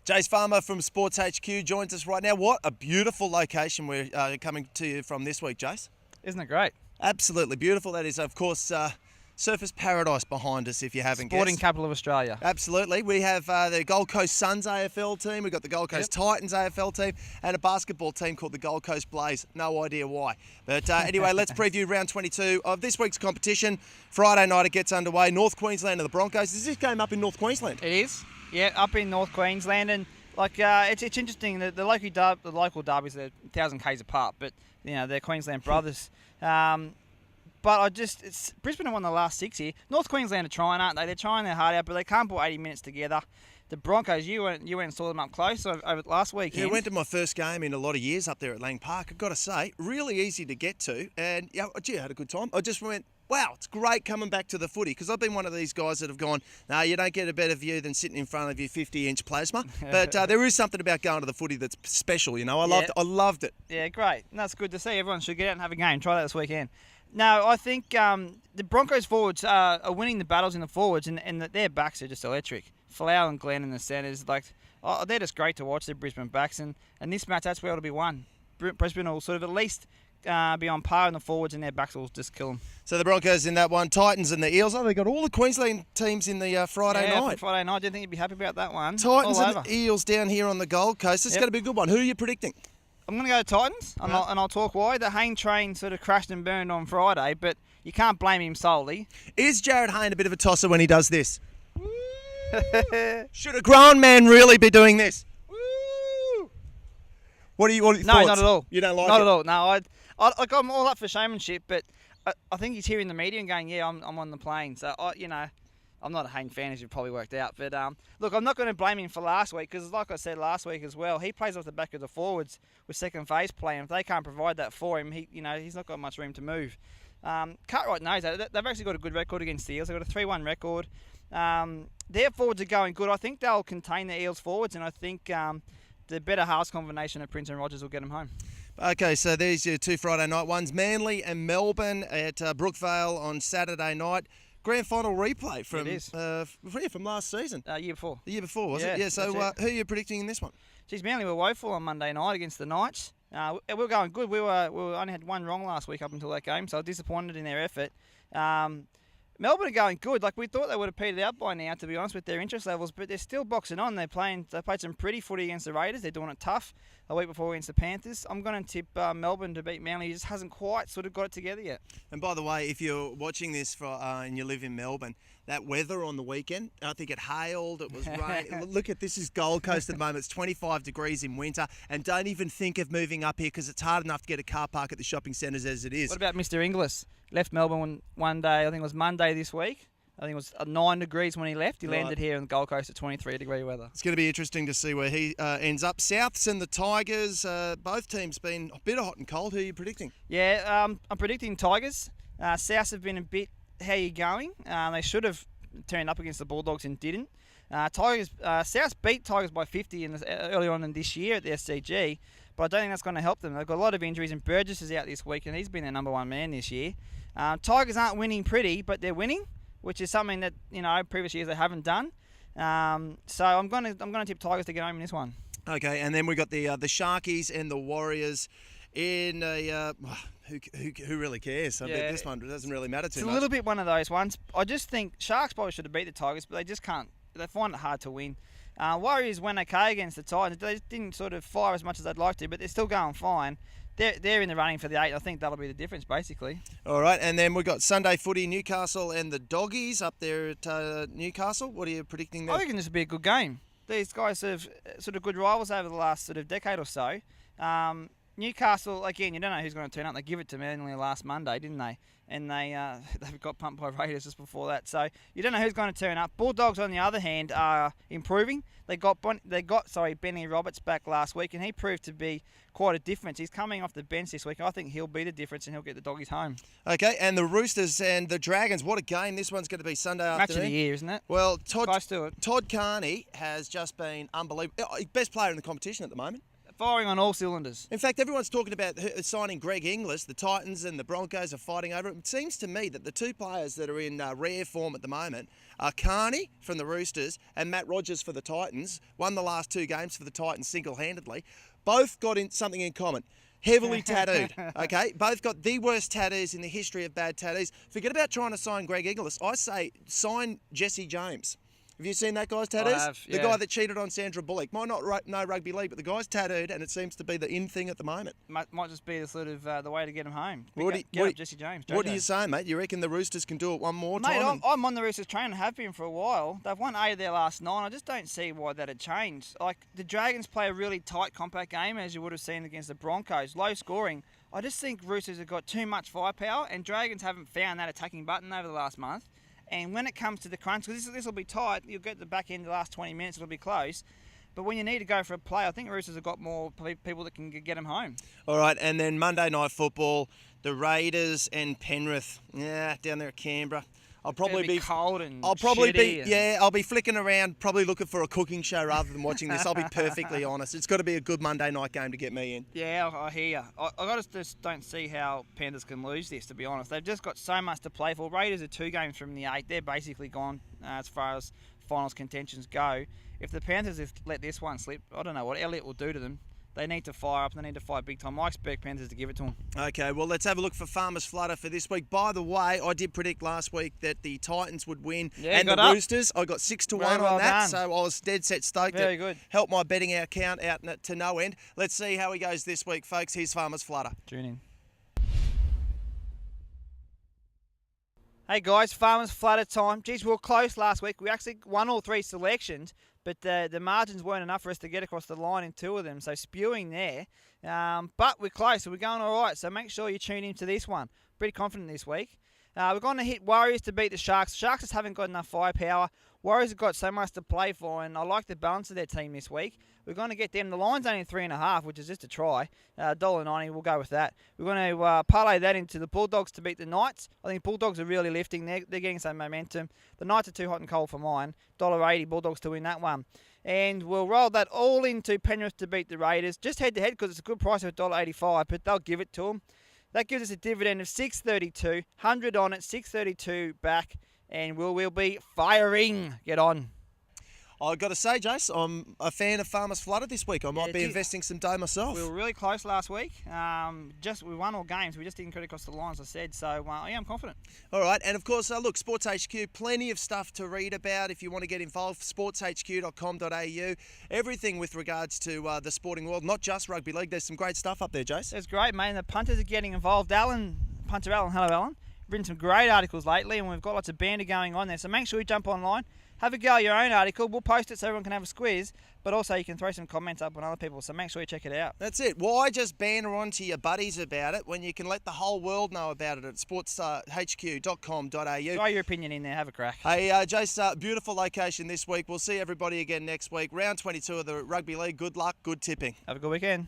Jase Farmer from Sports HQ joins us right now. What a beautiful location we're coming to you from this week, Jase. Isn't it great? Absolutely beautiful. That is, of course, Surfers Paradise behind us, if you haven't guessed. Sporting capital of Australia. Absolutely. We have the Gold Coast Suns AFL team, we've got the Gold Coast Titans AFL team, and a basketball team called the Gold Coast Blaze. No idea why. But anyway, let's preview round 22 of this week's competition. Friday night it gets underway. North Queensland and the Broncos. Is this game up in North Queensland? It is. Yeah, up in North Queensland. And it's interesting that the local derbies are 1,000 k's apart, but they're Queensland brothers. But Brisbane have won the last 6 here. North Queensland are trying, aren't they? They're trying their heart out, but they can't put 80 minutes together. The Broncos, you went and saw them up close over last weekend. Yeah, I went to my first game in a lot of years up there at Lang Park. I've got to say, really easy to get to. And, I had a good time. I just went, wow, it's great coming back to the footy, because I've been one of these guys that have gone, no, you don't get a better view than sitting in front of your 50-inch plasma. But there is something about going to the footy that's special, I loved it. Yeah, great. And that's good to see. Everyone should get out and have a game. Try that this weekend. No, I think the Broncos forwards are winning the battles in the forwards, and their backs are just electric. Flower and Glenn in the centres, they're just great to watch, the Brisbane backs. And this match, that's where it'll be won. Brisbane will sort of at least be on par in the forwards, and their backs will just kill them. So the Broncos in that one, Titans and the Eels. Oh, they got all the Queensland teams in the Friday night. Friday night. I didn't think you'd be happy about that one. Titans and Eels down here on the Gold Coast. This is going to be a good one. Who are you predicting? I'm going to go Titans, and I'll talk why. The Hayne train sort of crashed and burned on Friday, but you can't blame him solely. Is Jared Hayne a bit of a tosser when he does this? Should a grown man really be doing this? What are your thoughts? No, not at all. You don't like it? Not at all. No, I'm all up for showmanship, but I think he's hearing the media and going, yeah, I'm on the plane. So, I'm not a Hayne fan, as you've probably worked out. But, look, I'm not going to blame him for last week, because like I said last week as well, he plays off the back of the forwards with second phase play, and if they can't provide that for him, he's not got much room to move. Cartwright knows that. They've actually got a good record against the Eels. They've got a 3-1 record. Their forwards are going good. I think they'll contain the Eels forwards, and I think the better halves combination of Prince and Rogers will get them home. Okay, so there's your two Friday night ones. Manly and Melbourne at Brookvale on Saturday night. Grand final replay from last season. Year before. The year before, was it? Yeah, so who are you predicting in this one? Geez, Manly were woeful on Monday night against the Knights. We were going good. We only had one wrong last week up until that game, so I was disappointed in their effort. Melbourne are going good. We thought they would have petered out by now, to be honest, with their interest levels, but they're still boxing on. They played some pretty footy against the Raiders. They're doing it tough a week before against the Panthers. I'm going to tip Melbourne to beat Manly. He just hasn't quite sort of got it together yet. And by the way, if you're watching this and you live in Melbourne, that weather on the weekend, I think it hailed, it was rain. Look at this is Gold Coast at the moment. It's 25 degrees in winter, and don't even think of moving up here, because it's hard enough to get a car park at the shopping centres as it is. What about Mr. Inglis? Left Melbourne one day, I think it was Monday this week. I think it was 9 degrees when he left. He landed here on the Gold Coast at 23-degree weather. It's going to be interesting to see where he ends up. Souths and the Tigers, both teams been a bit hot and cold. Who are you predicting? Yeah, I'm predicting Tigers. Souths have been a bit, how you going? They should have turned up against the Bulldogs and didn't. Souths beat Tigers by 50 early on in this year at the SCG, but I don't think that's going to help them. They've got a lot of injuries, and Burgess is out this week, and he's been their number one man this year. Tigers aren't winning pretty, but they're winning, which is something that previous years they haven't done. So I'm going to tip Tigers to get home in this one. Okay, and then we got the Sharkies and the Warriors in a. Who really cares? This one doesn't really matter too much. It's a little bit one of those ones. I just think Sharks probably should have beat the Tigers, but they just can't. They find it hard to win. Warriors went okay against the Titans. They didn't sort of fire as much as they'd like to, but they're still going fine. They're in the running for the 8. I think that'll be the difference, basically. All right, and then we've got Sunday footy, Newcastle and the Doggies up there at Newcastle. What are you predicting there? I reckon this will be a good game. These guys have sort of good rivals over the last sort of decade or so. Newcastle, again, you don't know who's going to turn up. They give it to Manly last Monday, didn't they? And they've got pumped by Raiders just before that. So you don't know who's going to turn up. Bulldogs, on the other hand, are improving. They got Benny Roberts back last week, and he proved to be quite a difference. He's coming off the bench this week. I think he'll be the difference, and he'll get the Doggies home. Okay, and the Roosters and the Dragons. What a game. This one's going to be Sunday afternoon. Match of the year, isn't it? Well, Todd Carney has just been unbelievable. Best player in the competition at the moment. firing on all cylinders. In fact, everyone's talking about signing Greg Inglis. The Titans and the Broncos are fighting over it. It seems to me that the two players that are in rare form at the moment are Carney from the Roosters and Matt Rogers for the Titans. Won the last 2 games for the Titans single-handedly. Both got something in common. Heavily tattooed, okay? Both got the worst tattoos in the history of bad tattoos. Forget about trying to sign Greg Inglis. I say sign Jesse James. Have you seen that guy's tattoos? I have, yeah. The guy that cheated on Sandra Bullock. Might not know rugby league, but the guy's tattooed, and it seems to be the in thing at the moment. Might just be the sort of the way to get him home. Get up Jesse James. What are you saying, mate? You reckon the Roosters can do it one more Mate, time? I'm on the Roosters train and have been for a while. They've won 8 of their last 9. I just don't see why that had changed. Like, the Dragons play a really tight, compact game, as you would have seen against the Broncos. Low scoring. I just think Roosters have got too much firepower, and Dragons haven't found that attacking button over the last month. And when it comes to the crunch, because this will be tight, you'll get the back end of the last 20 minutes, it'll be close. But when you need to go for a play, I think Roosters have got more people that can get them home. All right, and then Monday Night Football, the Raiders and Penrith. Yeah, down there at Canberra. I'll probably be cold and I'll be flicking around, probably looking for a cooking show rather than watching this. I'll be perfectly honest. It's got to be a good Monday night game to get me in. Yeah, I hear you. I just don't see how Panthers can lose this, to be honest. They've just got so much to play for. Raiders are 2 games from the 8. They're basically gone as far as finals contentions go. If the Panthers have let this one slip, I don't know what Elliott will do to them. They need to fire up and they need to fight big time. I expect Panthers to give it to them. Okay, well, let's have a look for Farmers Flutter for this week. By the way, I did predict last week that the Titans would win and the Roosters. I got 6-1 on that, so I was dead set stoked. Very good. Helped my betting account out to no end. Let's see how he goes this week, folks. Here's Farmers Flutter. Tune in. Hey guys, Farmers Flutter time. Geez, we were close last week. We actually won all 3 selections, but the margins weren't enough for us to get across the line in 2 of them, so spewing there. But we're close, so we're going all right, so make sure you tune into this one. Pretty confident this week. We're going to hit Warriors to beat the Sharks. Sharks just haven't got enough firepower. Warriors have got so much to play for, and I like the balance of their team this week. We're going to get them. The line's only 3.5, which is just a try. $1.90, we'll go with that. We're going to parlay that into the Bulldogs to beat the Knights. I think Bulldogs are really lifting. They're getting some momentum. The Knights are too hot and cold for mine. $1.80, Bulldogs to win that one. And we'll roll that all into Penrith to beat the Raiders. Just head-to-head because it's a good price of $1.85, but they'll give it to them. That gives us a dividend of $6.32. 100 on it, $6.32 back. And we'll be firing. Get on. I've got to say, Jase, I'm a fan of Farmers Flutter this week. I might be investing some dough myself. We were really close last week. We won all games. We just didn't get across the line, as I said. So, yeah, I'm confident. All right. And, of course, look, Sports HQ, plenty of stuff to read about if you want to get involved. sportshq.com.au. Everything with regards to the sporting world, not just rugby league. There's some great stuff up there, Jase. It's great, mate. And the punters are getting involved. Punter Allen, hello, Alan. Written some great articles lately, and we've got lots of banter going on there. So make sure you jump online. Have a go at your own article. We'll post it so everyone can have a squiz, but also you can throw some comments up on other people, so make sure you check it out. That's it. Why just banter on to your buddies about it when you can let the whole world know about it at sportshq.com.au? Throw your opinion in there. Have a crack. Hey, Jase, beautiful location this week. We'll see everybody again next week. Round 22 of the Rugby League. Good luck, good tipping. Have a good weekend.